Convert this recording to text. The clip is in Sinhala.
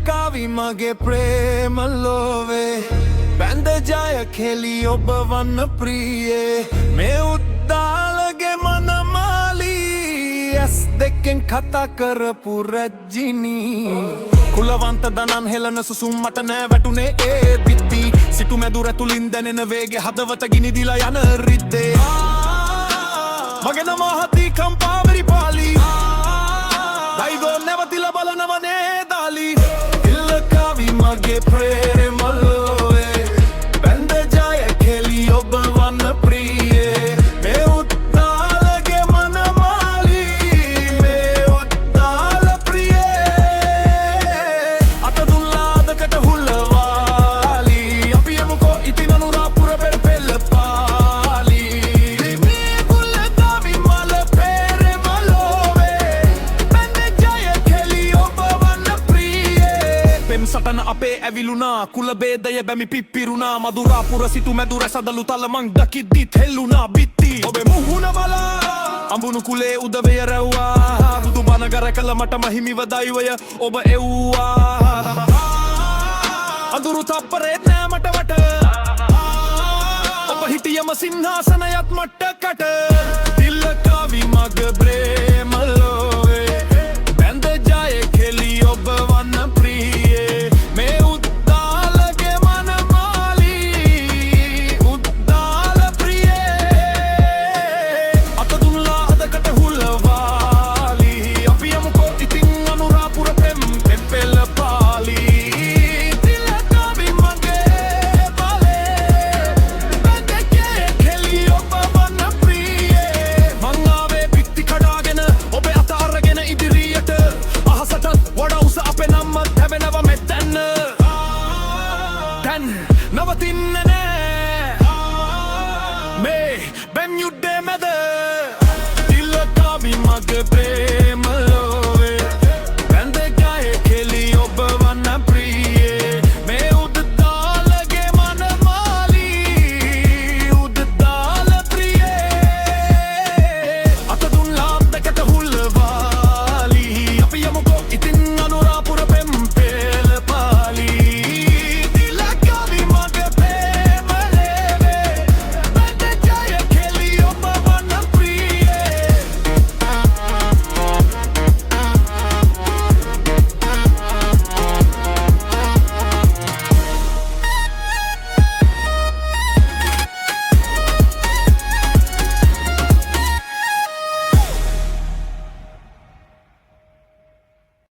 කාවි මගේ ප්‍රේම ලෝවේ බැඳ ජය කෙලි ඔබ වන්න ප්‍රියේ මේ උද්දාලගේ මනමාලී ඇස් දෙකෙන් කතා කරපු රජිනී කුලවන්ත දනන් හෙලන සුසුම් මට නෑ වැටුනේ ඒ බිත්ති සිටු මැදුර තුලින් දැනෙන වේගේ හදවත ගිනි දිලා යන රිද්දේ මගේ නම හති කම්පාවරි පාලි දයිගෝ නැවතිලා බලනවනේ දාලි ඉල්ල කාවි මගේ ප්‍රේම ලෝවේ බැඳ ජය කෙලි ඔබ වන්න ප්‍රියේ මේ උත්තාලගේ මනමාලී මේ උත්තාල ප්‍රියේ අත දුල්ලාදකට හුල්ලවාලි අපි යමුකෝ ඉතින් අනුරාපුර පෙරපෙල්ල පාලි මේ කුල්ල කාවි මල ප්‍රේම ලෝවේ බැඳ ජය කෙලි ඔබ වන්න ප්‍රියේ පෙම් සටන අපේ ඇවිලුනා කුල බේදය බැමි පිප්පිරුණා මදුරාපුර සිටු මැදුර සදලු තල මං දකිද්දිත් හෙල්ලුණා බිත්ති ඔබේ මුහුණ බලා අඹුණු කුලේ උදවය රැව්වා බුදු බණ ගර කළ මට මහිමිව දෛවය ඔබ එව්වා අඳුරු තප්පරේත් නෑ මට වට ඔබ හිටියම සිංහාසනයත් මට්ටකට